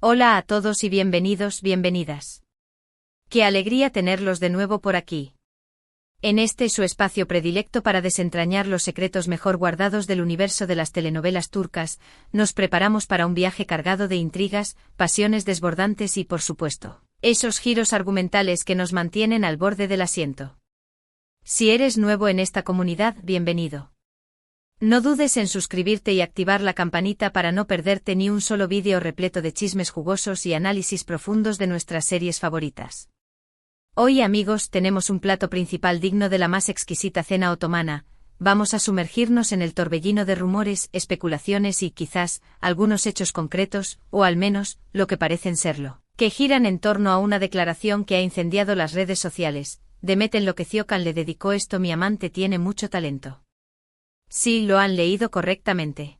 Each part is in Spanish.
Hola a todos y bienvenidos, bienvenidas. Qué alegría tenerlos de nuevo por aquí. En este su espacio predilecto para desentrañar los secretos mejor guardados del universo de las telenovelas turcas, nos preparamos para un viaje cargado de intrigas, pasiones desbordantes y, por supuesto, esos giros argumentales que nos mantienen al borde del asiento. Si eres nuevo en esta comunidad, bienvenido. No dudes en suscribirte y activar la campanita para no perderte ni un solo vídeo repleto de chismes jugosos y análisis profundos de nuestras series favoritas. Hoy, amigos, tenemos un plato principal digno de la más exquisita cena otomana. Vamos a sumergirnos en el torbellino de rumores, especulaciones y, quizás, algunos hechos concretos, o al menos, lo que parecen serlo, que giran en torno a una declaración que ha incendiado las redes sociales. Demet Enloqueciócan le dedicó esto: mi amante tiene mucho talento. Sí, lo han leído correctamente.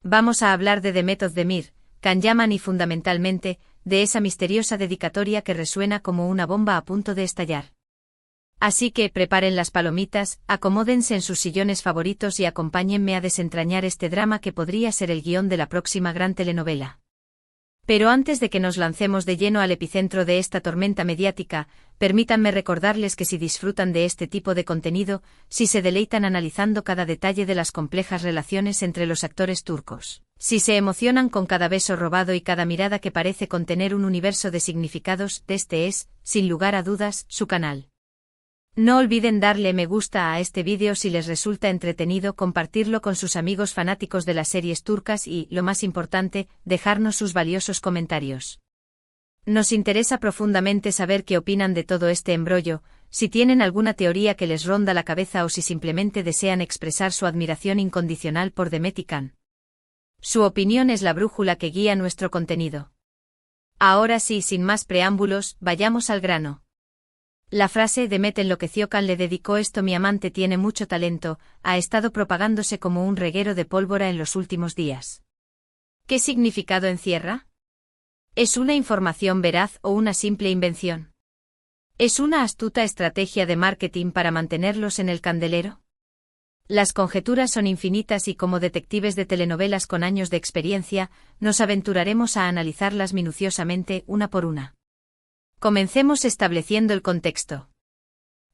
Vamos a hablar de Demet Özdemir, Can Yaman y fundamentalmente, de esa misteriosa dedicatoria que resuena como una bomba a punto de estallar. Así que preparen las palomitas, acomódense en sus sillones favoritos y acompáñenme a desentrañar este drama que podría ser el guión de la próxima gran telenovela. Pero antes de que nos lancemos de lleno al epicentro de esta tormenta mediática, permítanme recordarles que si disfrutan de este tipo de contenido, si se deleitan analizando cada detalle de las complejas relaciones entre los actores turcos, si se emocionan con cada beso robado y cada mirada que parece contener un universo de significados, este es, sin lugar a dudas, su canal. No olviden darle me gusta a este vídeo si les resulta entretenido, compartirlo con sus amigos fanáticos de las series turcas y, lo más importante, dejarnos sus valiosos comentarios. Nos interesa profundamente saber qué opinan de todo este embrollo, si tienen alguna teoría que les ronda la cabeza o si simplemente desean expresar su admiración incondicional por Demet y Can. Su opinión es la brújula que guía nuestro contenido. Ahora sí, sin más preámbulos, vayamos al grano. La frase Demet Enloqueciócan le dedicó esto: mi amante tiene mucho talento, ha estado propagándose como un reguero de pólvora en los últimos días. ¿Qué significado encierra? ¿Es una información veraz o una simple invención? ¿Es una astuta estrategia de marketing para mantenerlos en el candelero? Las conjeturas son infinitas y, como detectives de telenovelas con años de experiencia, nos aventuraremos a analizarlas minuciosamente, una por una. Comencemos estableciendo el contexto.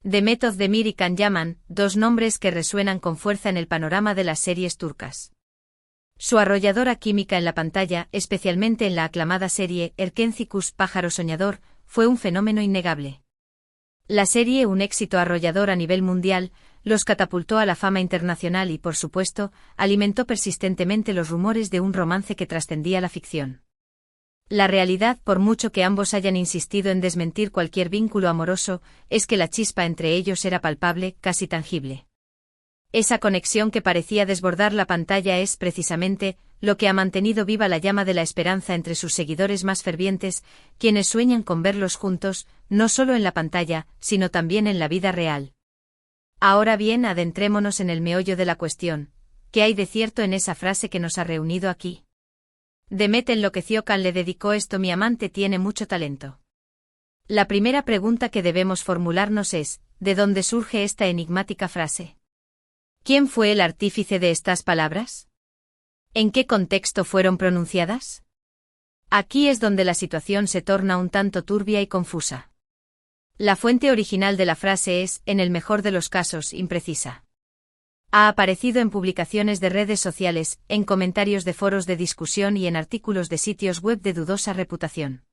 Demet Özdemir y Can Yaman, dos nombres que resuenan con fuerza en el panorama de las series turcas. Su arrolladora química en la pantalla, especialmente en la aclamada serie Erkencikus, Pájaro Soñador, fue un fenómeno innegable. La serie, un éxito arrollador a nivel mundial, los catapultó a la fama internacional y, por supuesto, alimentó persistentemente los rumores de un romance que trascendía la ficción. La realidad, por mucho que ambos hayan insistido en desmentir cualquier vínculo amoroso, es que la chispa entre ellos era palpable, casi tangible. Esa conexión que parecía desbordar la pantalla es, precisamente, lo que ha mantenido viva la llama de la esperanza entre sus seguidores más fervientes, quienes sueñan con verlos juntos, no solo en la pantalla, sino también en la vida real. Ahora bien, adentrémonos en el meollo de la cuestión. ¿Qué hay de cierto en esa frase que nos ha reunido aquí? Demet Enloqueciócan le dedicó esto: mi amante tiene mucho talento. La primera pregunta que debemos formularnos es, ¿de dónde surge esta enigmática frase? ¿Quién fue el artífice de estas palabras? ¿En qué contexto fueron pronunciadas? Aquí es donde la situación se torna un tanto turbia y confusa. La fuente original de la frase es, en el mejor de los casos, imprecisa. Ha aparecido en publicaciones de redes sociales, en comentarios de foros de discusión y en artículos de sitios web de dudosa reputación.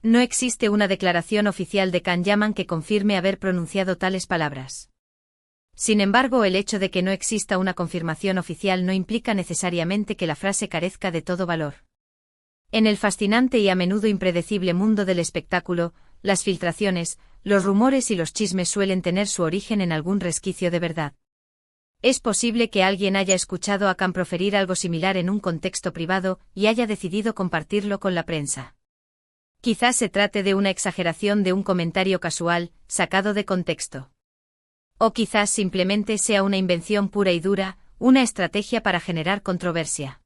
No existe una declaración oficial de Can Yaman que confirme haber pronunciado tales palabras. Sin embargo, el hecho de que no exista una confirmación oficial no implica necesariamente que la frase carezca de todo valor. En el fascinante y a menudo impredecible mundo del espectáculo, las filtraciones, los rumores y los chismes suelen tener su origen en algún resquicio de verdad. Es posible que alguien haya escuchado a Can proferir algo similar en un contexto privado y haya decidido compartirlo con la prensa. Quizás se trate de una exageración de un comentario casual, sacado de contexto. O quizás simplemente sea una invención pura y dura, una estrategia para generar controversia.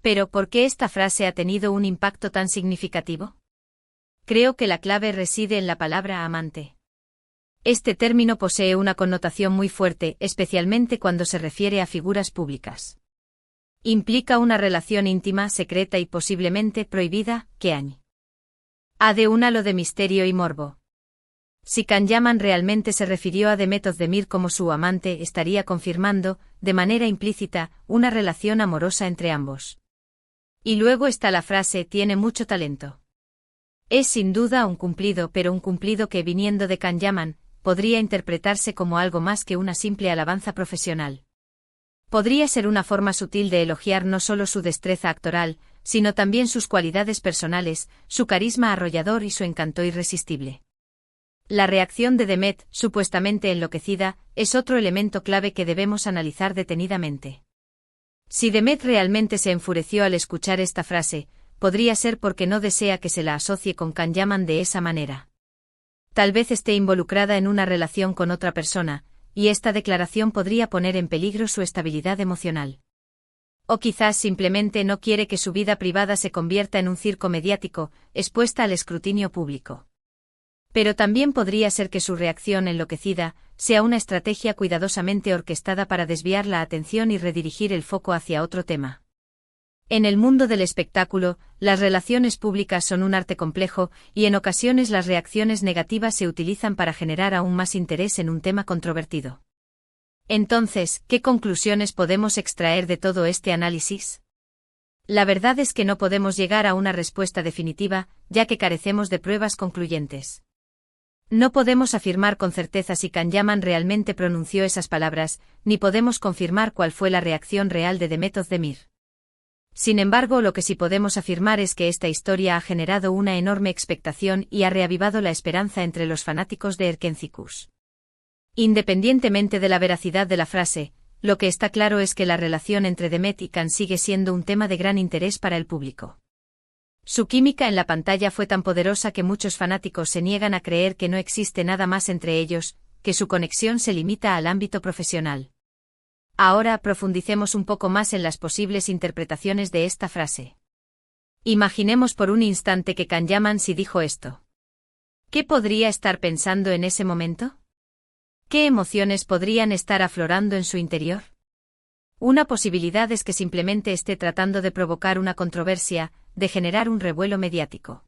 Pero ¿por qué esta frase ha tenido un impacto tan significativo? Creo que la clave reside en la palabra amante. Este término posee una connotación muy fuerte, especialmente cuando se refiere a figuras públicas. Implica una relación íntima, secreta y posiblemente prohibida, que añade un halo de misterio y morbo. Si Kanyaman realmente se refirió a Demet Özdemir como su amante, estaría confirmando, de manera implícita, una relación amorosa entre ambos. Y luego está la frase, tiene mucho talento. Es sin duda un cumplido, pero un cumplido que, viniendo de Kanyaman, podría interpretarse como algo más que una simple alabanza profesional. Podría ser una forma sutil de elogiar no solo su destreza actoral, sino también sus cualidades personales, su carisma arrollador y su encanto irresistible. La reacción de Demet, supuestamente enloquecida, es otro elemento clave que debemos analizar detenidamente. Si Demet realmente se enfureció al escuchar esta frase, podría ser porque no desea que se la asocie con Kanyaman de esa manera. Tal vez esté involucrada en una relación con otra persona, y esta declaración podría poner en peligro su estabilidad emocional. O quizás simplemente no quiere que su vida privada se convierta en un circo mediático, expuesta al escrutinio público. Pero también podría ser que su reacción enloquecida sea una estrategia cuidadosamente orquestada para desviar la atención y redirigir el foco hacia otro tema. En el mundo del espectáculo, las relaciones públicas son un arte complejo, y en ocasiones las reacciones negativas se utilizan para generar aún más interés en un tema controvertido. Entonces, ¿qué conclusiones podemos extraer de todo este análisis? La verdad es que no podemos llegar a una respuesta definitiva, ya que carecemos de pruebas concluyentes. No podemos afirmar con certeza si Kanyaman realmente pronunció esas palabras, ni podemos confirmar cuál fue la reacción real de Demet Özdemir. Sin embargo, lo que sí podemos afirmar es que esta historia ha generado una enorme expectación y ha reavivado la esperanza entre los fanáticos de Erkencikus. Independientemente de la veracidad de la frase, lo que está claro es que la relación entre Demet y Kan sigue siendo un tema de gran interés para el público. Su química en la pantalla fue tan poderosa que muchos fanáticos se niegan a creer que no existe nada más entre ellos, que su conexión se limita al ámbito profesional. Ahora profundicemos un poco más en las posibles interpretaciones de esta frase. Imaginemos por un instante que Kanyaman sí dijo esto. ¿Qué podría estar pensando en ese momento? ¿Qué emociones podrían estar aflorando en su interior? Una posibilidad es que simplemente esté tratando de provocar una controversia, de generar un revuelo mediático.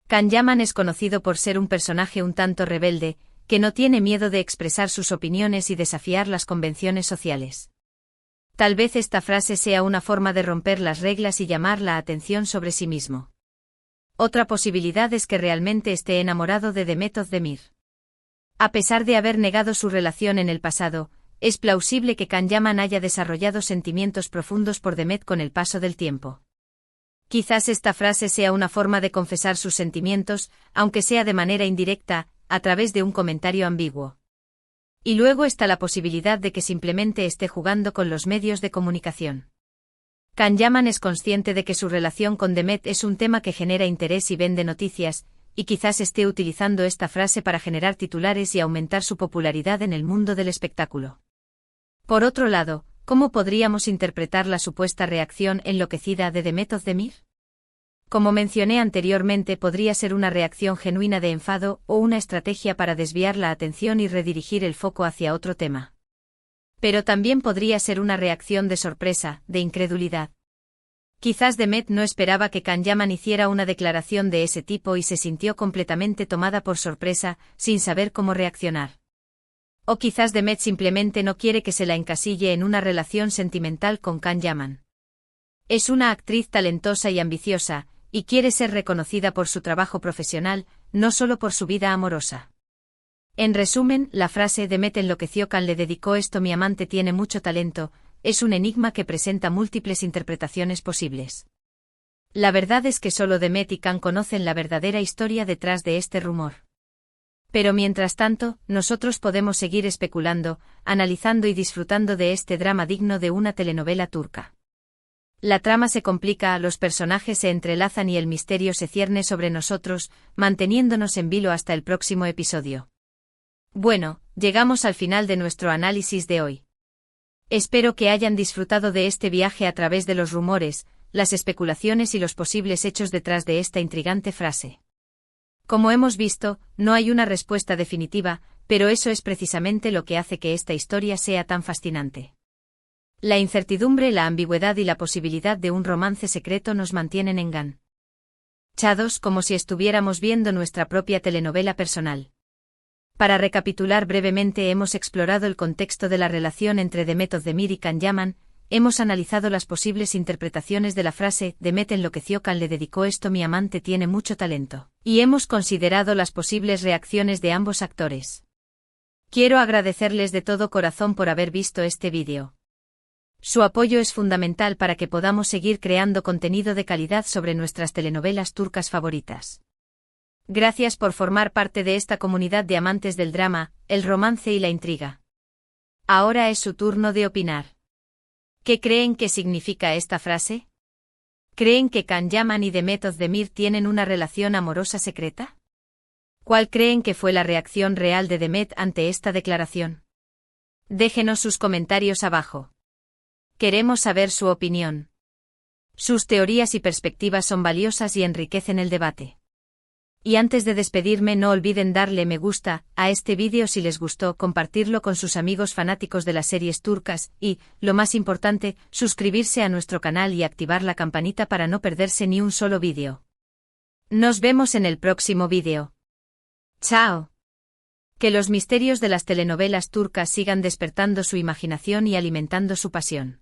Kanyaman es conocido por ser un personaje un tanto rebelde, que no tiene miedo de expresar sus opiniones y desafiar las convenciones sociales. Tal vez esta frase sea una forma de romper las reglas y llamar la atención sobre sí mismo. Otra posibilidad es que realmente esté enamorado de Demet Özdemir. A pesar de haber negado su relación en el pasado, es plausible que Kanyaman haya desarrollado sentimientos profundos por Demet con el paso del tiempo. Quizás esta frase sea una forma de confesar sus sentimientos, aunque sea de manera indirecta, a través de un comentario ambiguo. Y luego está la posibilidad de que simplemente esté jugando con los medios de comunicación. Kanyaman es consciente de que su relación con Demet es un tema que genera interés y vende noticias, y quizás esté utilizando esta frase para generar titulares y aumentar su popularidad en el mundo del espectáculo. Por otro lado, ¿cómo podríamos interpretar la supuesta reacción enloquecida de Demet Özdemir? Como mencioné anteriormente, podría ser una reacción genuina de enfado o una estrategia para desviar la atención y redirigir el foco hacia otro tema. Pero también podría ser una reacción de sorpresa, de incredulidad. Quizás Demet no esperaba que Kanyaman hiciera una declaración de ese tipo y se sintió completamente tomada por sorpresa, sin saber cómo reaccionar. O quizás Demet simplemente no quiere que se la encasille en una relación sentimental con Kanyaman. Es una actriz talentosa y ambiciosa, y quiere ser reconocida por su trabajo profesional, no solo por su vida amorosa. En resumen, la frase Demet enloqueció Kan le dedicó esto mi amante tiene mucho talento, es un enigma que presenta múltiples interpretaciones posibles. La verdad es que solo Demet y Kan conocen la verdadera historia detrás de este rumor. Pero mientras tanto, nosotros podemos seguir especulando, analizando y disfrutando de este drama digno de una telenovela turca. La trama se complica, los personajes se entrelazan y el misterio se cierne sobre nosotros, manteniéndonos en vilo hasta el próximo episodio. Bueno, llegamos al final de nuestro análisis de hoy. Espero que hayan disfrutado de este viaje a través de los rumores, las especulaciones y los posibles hechos detrás de esta intrigante frase. Como hemos visto, no hay una respuesta definitiva, pero eso es precisamente lo que hace que esta historia sea tan fascinante. La incertidumbre, la ambigüedad y la posibilidad de un romance secreto nos mantienen enganchados como si estuviéramos viendo nuestra propia telenovela personal. Para recapitular brevemente, hemos explorado el contexto de la relación entre Demet Özdemir y Can Yaman, hemos analizado las posibles interpretaciones de la frase «Demet enloqueció, Can le dedicó esto, mi amante tiene mucho talento», y hemos considerado las posibles reacciones de ambos actores. Quiero agradecerles de todo corazón por haber visto este vídeo. Su apoyo es fundamental para que podamos seguir creando contenido de calidad sobre nuestras telenovelas turcas favoritas. Gracias por formar parte de esta comunidad de amantes del drama, el romance y la intriga. Ahora es su turno de opinar. ¿Qué creen que significa esta frase? ¿Creen que Can Yaman y Demet Özdemir tienen una relación amorosa secreta? ¿Cuál creen que fue la reacción real de Demet ante esta declaración? Déjenos sus comentarios abajo. Queremos saber su opinión. Sus teorías y perspectivas son valiosas y enriquecen el debate. Y antes de despedirme, no olviden darle me gusta a este vídeo si les gustó, compartirlo con sus amigos fanáticos de las series turcas y, lo más importante, suscribirse a nuestro canal y activar la campanita para no perderse ni un solo vídeo. Nos vemos en el próximo vídeo. ¡Chao! Que los misterios de las telenovelas turcas sigan despertando su imaginación y alimentando su pasión.